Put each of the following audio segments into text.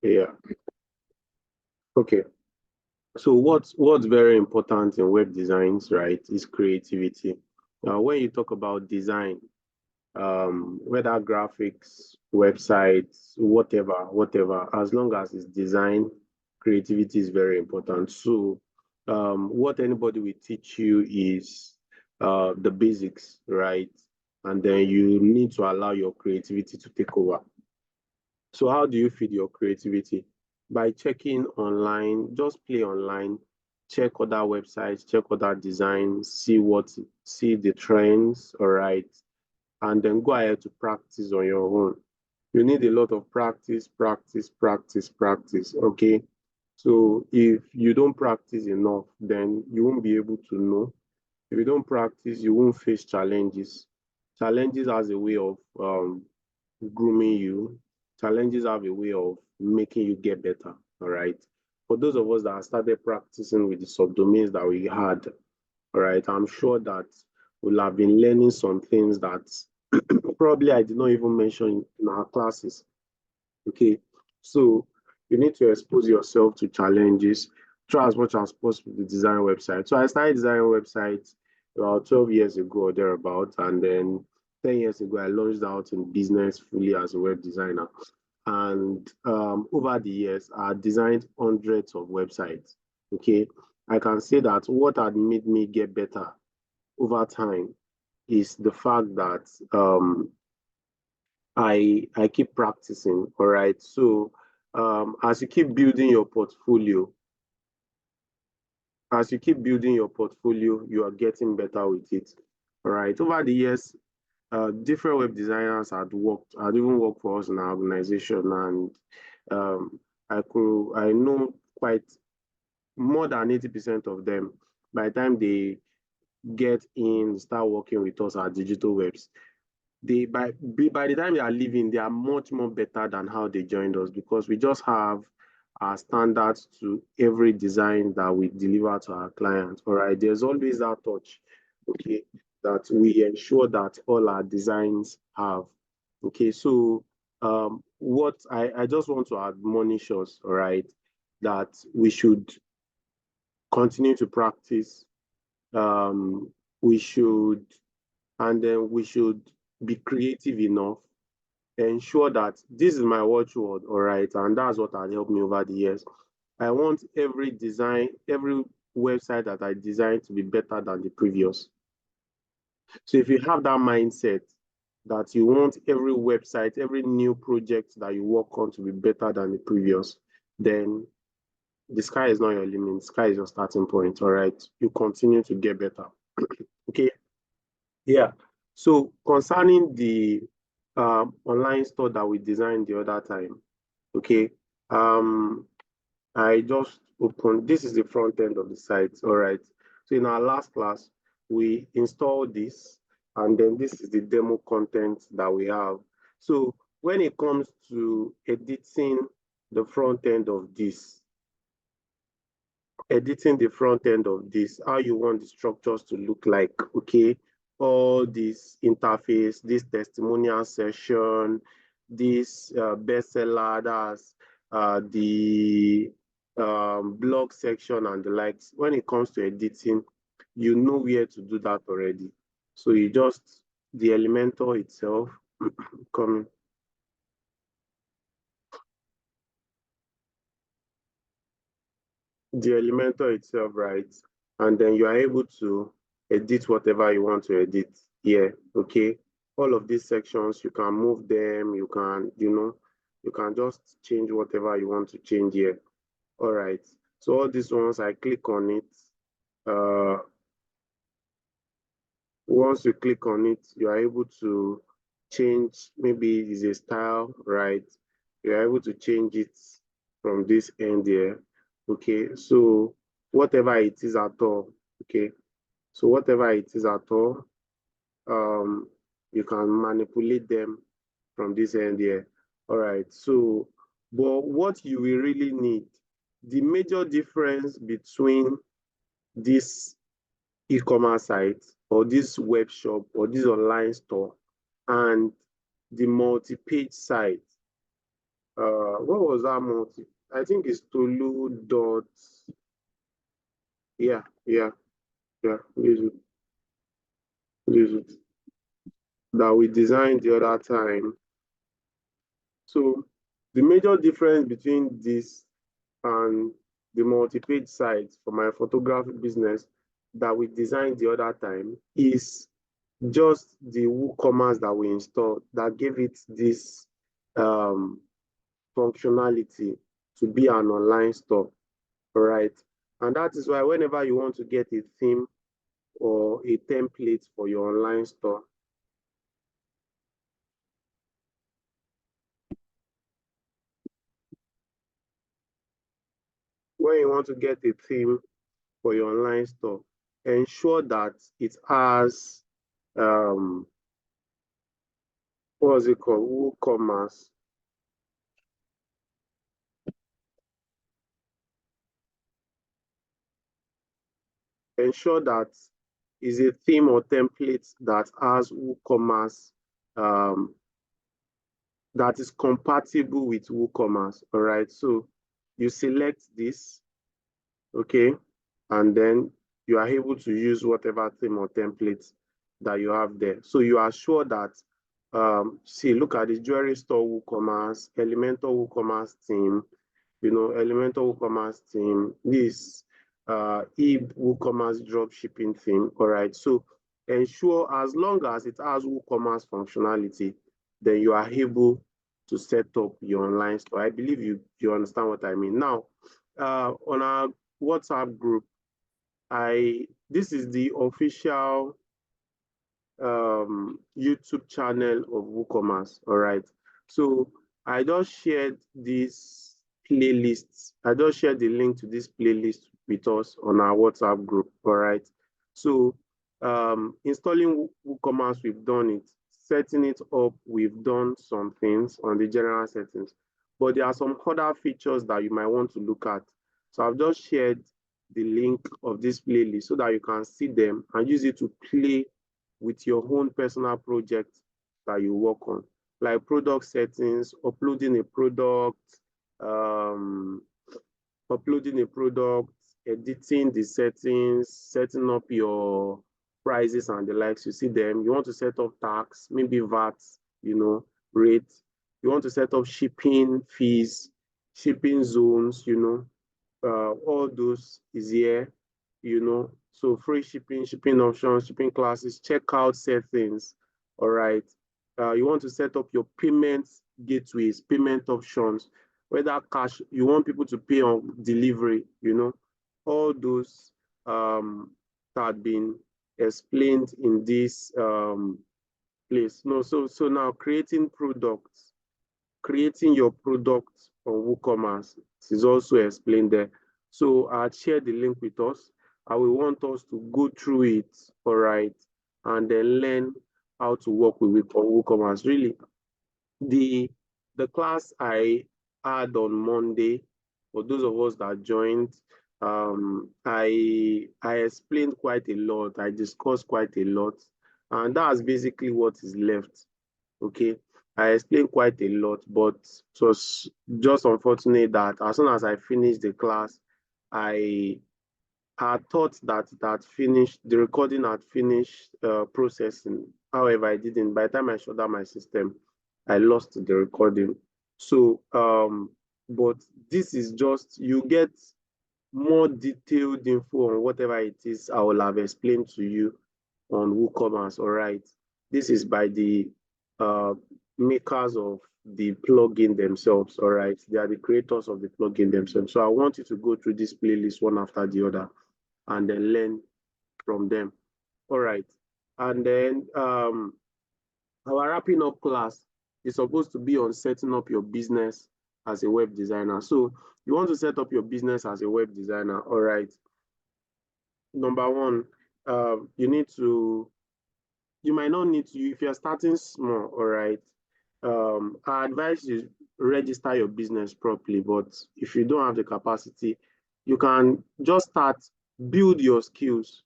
Yeah. Okay. So what's very important in web designs, right, is creativity. When you talk about design, whether graphics, websites, whatever, as long as it's design, creativity is very important. So, what anybody will teach you is the basics, right? And then you need to allow your creativity to take over. So, how do you feed your creativity? By checking online, just play online, check other websites, check other designs, see the trends, all right, and then go ahead to practice on your own. You need a lot of practice, practice, practice, practice. Okay. So if you don't practice enough, then you won't be able to know. If you don't practice, you won't face challenges. Challenges has a way of grooming you. Challenges have a way of making you get better. All right. For those of us that started practicing with the subdomains that we had, all right, I'm sure that we'll have been learning some things that probably I did not even mention in our classes. Okay, so you need to expose yourself to challenges, try as much as possible to design websites. So I started designing websites about 12 years ago or thereabout, and then 10 years ago, I launched out in business fully as a web designer. And over the years, I designed hundreds of websites. Okay, I can say that what had made me get better over time is the fact that I keep practicing. All right. So as you keep building your portfolio, you are getting better with it. All right. Over the years, different web designers had even worked for us in our organization, and um, I know quite more than 80% of them. By the time they get in, start working with us at Digital Webs, by the time they are leaving, they are much more better than how they joined us, because we just have our standards to every design that we deliver to our clients. All right, there's always that touch, okay, that we ensure that all our designs have. Okay, so what I just want to admonish us, all right, that we should continue to practice. Um, we should, and then we should be creative enough, ensure that this is my watchword, all right, and that's what has helped me over the years. I want every design, every website that I design to be better than the previous. So if you have that mindset that you want every website, every new project that you work on to be better than the previous, then the sky is not your limit. The sky is your starting point, all right? You continue to get better. Okay. Yeah. So concerning the online store that we designed the other time, okay. Um, I just opened, this is the front end of the site. All right. So in our last class, we installed this, and then this is the demo content that we have. So when it comes to the front end of this, editing the front end of this, how you want the structures to look like, okay? All this interface, this testimonial session, this bestseller, that's the blog section and the likes. When it comes to editing, you know where to do that already. So you just, the Elementor itself, coming. The Elementor itself, right? And then you are able to edit whatever you want to edit here, okay? All of these sections, you can move them, you can just change whatever you want to change here. All right. So all these ones, I click on it. Uh, Once you click on it, you are able to change, maybe it's a style, right? You're able to change it from this end here. Okay, so whatever it is at all, okay, so whatever it is at all, um, you can manipulate them from this end here. All right, so, but what you will really need, the major difference between this e-commerce site or this web shop or this online store and the multi-page site What was that multi? I think it's Tolu dot. Yeah, yeah, yeah. Use it. That we designed the other time. So the major difference between this and the multi-page sites for my photography business that we designed the other time is just the WooCommerce that we installed that gave it this um, functionality to be an online store, all right? And that is why whenever you want to get a theme or a template for your online store, when you want to get a theme for your online store, ensure that it has um, what's it called? WooCommerce. Ensure that is a theme or template that has WooCommerce um, that is compatible with WooCommerce. All right. So you select this, okay, and then you are able to use whatever theme or template that you have there. So you are sure that, see, look at the jewelry store WooCommerce, Elementor WooCommerce theme, Elementor WooCommerce theme, this WooCommerce drop shipping theme. All right. So ensure as long as it has WooCommerce functionality, then you are able to set up your online store. I believe you understand what I mean. Now, on our WhatsApp group, this is the official YouTube channel of WooCommerce. All right. So I just shared this playlist. I just shared the link to this playlist with us on our WhatsApp group. All right. So installing WooCommerce, we've done it. Setting it up, we've done some things on the general settings. But there are some other features that you might want to look at. So I've just shared the link of this playlist so that you can see them and use it to play with your own personal project that you work on, like product settings, um, uploading a product, editing the settings, setting up your prices and the likes. You see them. You want to set up tax, maybe VAT, rate. You want to set up shipping fees, shipping zones, all those is here, So free shipping, shipping options, shipping classes, checkout settings. All right. You want to set up your payment gateways, payment options, whether cash, you want people to pay on delivery, all those that have been explained in this place. No, so now creating your product on WooCommerce is also explained there. So I'll share the link with us. I will want us to go through it, all right, and then learn how to work with it on WooCommerce. Really, the the class I had on Monday, for those of us that joined, I explained quite a lot. I discussed quite a lot, and that's basically what is left. Okay, I explained quite a lot, but it was just unfortunate that as soon as I finished the class, I had thought that the recording had finished processing. However, I didn't. By the time I shut down my system, I lost the recording. So, but this is just, you get more detailed info on whatever it is I will have explained to you on WooCommerce. All right. This is by the uh, makers of the plugin themselves. All right. They are the creators of the plugin themselves. So I want you to go through this playlist one after the other and then learn from them. All right. And then our wrapping up class is supposed to be on setting up your business as a web designer. So you want to set up your business as a web designer. All right. Number one, you need to you might not need to, if you're starting small, all right, I advise you register your business properly. But if you don't have the capacity, you can just start, build your skills,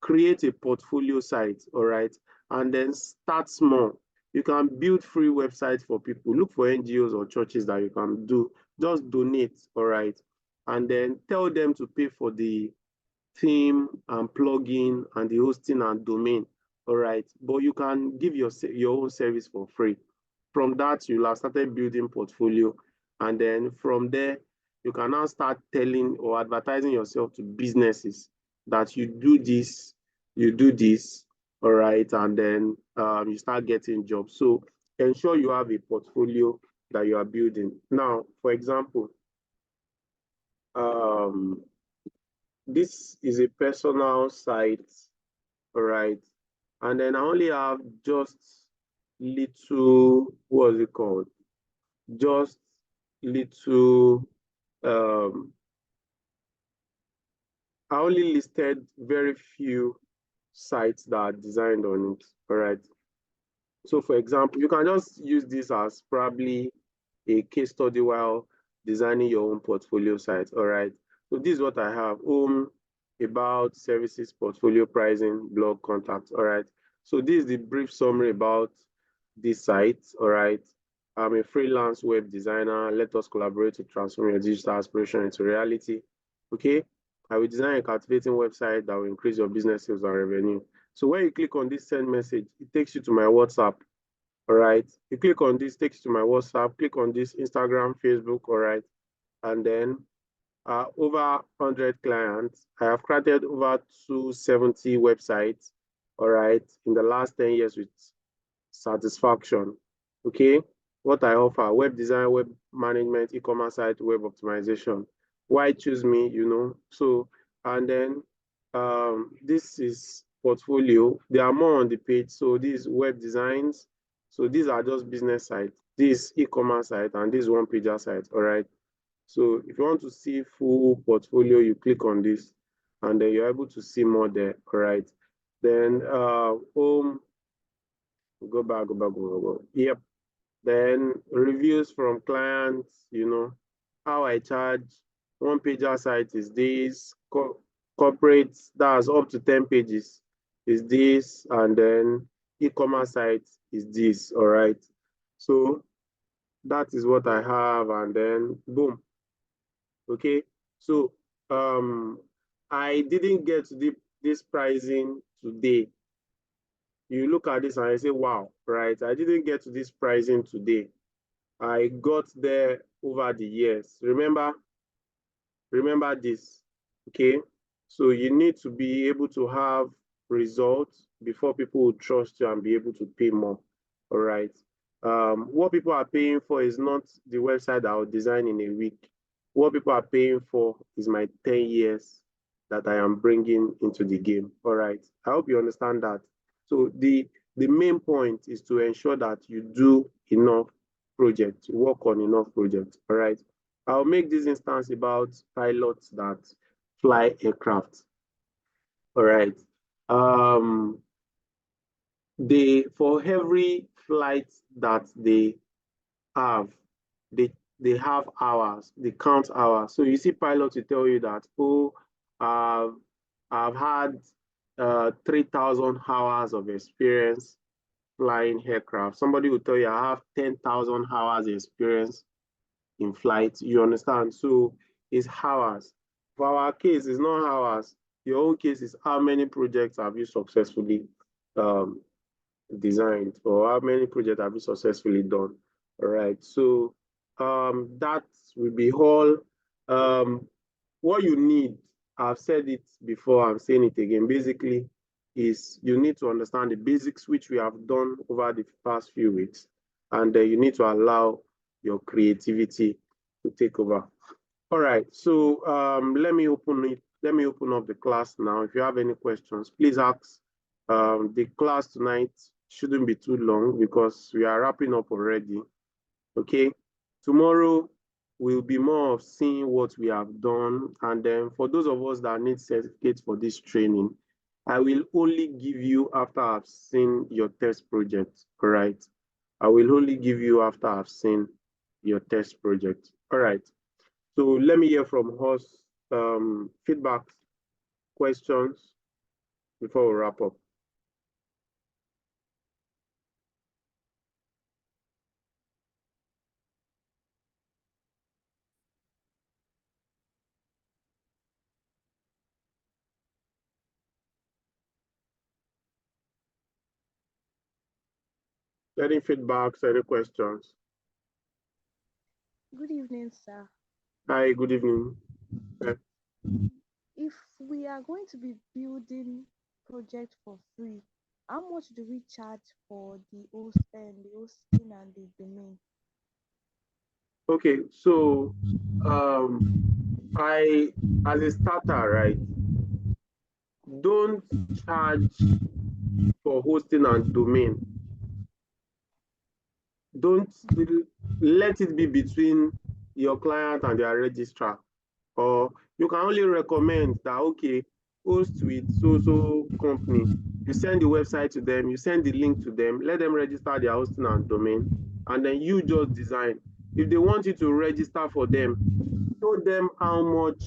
create a portfolio site, all right, and then start small. You can build free websites for people. Look for NGOs or churches that you can do. Just donate, all right? And then tell them to pay for the theme and plugin and the hosting and domain, all right? But you can give your own service for free. From that, you'll have started building portfolio. And then from there, you can now start telling or advertising yourself to businesses that you do this, all right? And then you start getting jobs. So ensure you have a portfolio that you are building. Now, for example, um, this is a personal site, all right? And then I only have just little, what is it called? Just little, um, I only listed very few sites that are designed on it, all right? So for example, you can just use this as probably a case study while designing your own portfolio site, all right? So this is what I have: home, about, services, portfolio pricing, blog, contact, all right? So this is the brief summary about this site, all right? I'm a freelance web designer. Let us collaborate to transform your digital aspiration into reality, okay? I will design a captivating website that will increase your business sales and revenue. So when you click on this send message, it takes you to my WhatsApp, all right? You click on this, takes you to my WhatsApp, click on this Instagram, Facebook, all right? And then over 100 clients. I have created over 270 websites, all right, in the last 10 years with satisfaction, okay? What I offer: web design, web management, e-commerce site, web optimization. Why choose me, you know? So, and then this is portfolio. There are more on the page. So these web designs. So these are just business sites. This e-commerce site and this one-pager site, all right? So if you want to see full portfolio, you click on this and then you're able to see more there, all right? Then home, go. Yep. Then reviews from clients, you know, how I charge. One pager site is this, corporate, that's up to 10 pages is this, and then e-commerce site is this, all right? So that is what I have, and then boom, okay? So I didn't get to this pricing today. You look at this and I say, wow, right? I didn't get to this pricing today. I got there over the years. Remember this, okay? So you need to be able to have results before people will trust you and be able to pay more, all right? What people are paying for is not the website that I'll design in a week. What people are paying for is my 10 years that I am bringing into the game, all right? I hope you understand that. So the main point is to ensure that you do enough projects, work on enough projects, all right? I'll make this instance about pilots that fly aircraft. All right. Um, they for every flight that they have, they have hours, they count hours. So you see pilots will tell you that, oh, uh, I've had 3,000 hours of experience flying aircraft. Somebody will tell you I have 10,000 hours experience in flight. You understand? So it's hours. For our case, it's not hours. Your own case is how many projects have you successfully um, designed, or how many projects have you successfully done. All right. So that will be all. Um, what you need, I've said it before, I'm saying it again. Basically, is you need to understand the basics, which we have done over the past few weeks, and you need to allow your creativity to take over. All right, so let me open it. Let me open up the class now. If you have any questions, please ask. The class tonight shouldn't be too long because we are wrapping up already. Okay, tomorrow will be more of seeing what we have done, and then for those of us that need certificates for this training, I will only give you after I've seen your test project. All right, I will only give you after I've seen your test project. All right. So let me hear from us feedback, questions, before we wrap up. Any feedbacks, any questions? Good evening, sir. Hi, good evening. If we are going to be building project for free, how much do we charge for the hosting and the domain? Okay, so I as a starter, right, don't charge for hosting and domain. Don't let it be between your client and their registrar. Or you can only recommend that, okay, host with so company. You send the website to them, you send the link to them, let them register their hosting and domain, and then you just design. If they want you to register for them, show them how much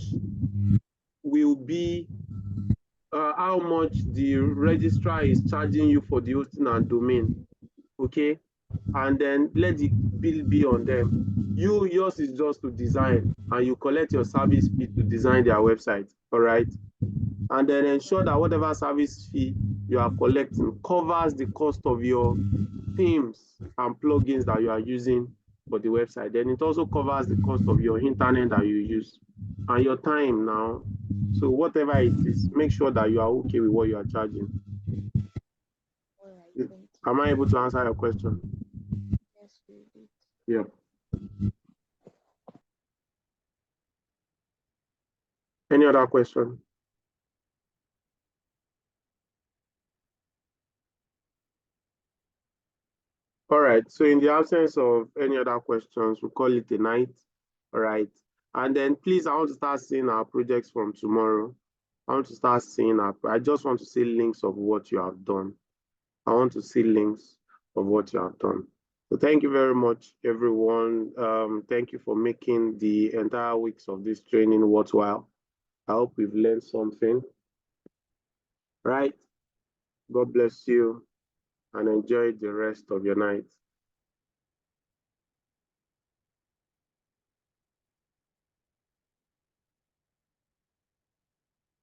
the registrar is charging you for the hosting and domain, okay? And then let the bill be on them. Yours is just to design, and you collect your service fee to design their website, all right? And then ensure that whatever service fee you are collecting covers the cost of your themes and plugins that you are using for the website. Then it also covers the cost of your internet that you use and your time now. So whatever it is, make sure that you are okay with what you are charging. All right, thank Am I you. able to answer your question? Yes, we did. Yeah. Any other question? All right. So in the absence of any other questions, we'll call it a night. All right. And then please, I want to start seeing our projects from tomorrow. I want to start seeing I just want to see links of what you have done. I want to see links of what you have done. So thank you very much, everyone. Thank you for making the entire weeks of this training worthwhile. I hope we've learned something. Right? God bless you and enjoy the rest of your night.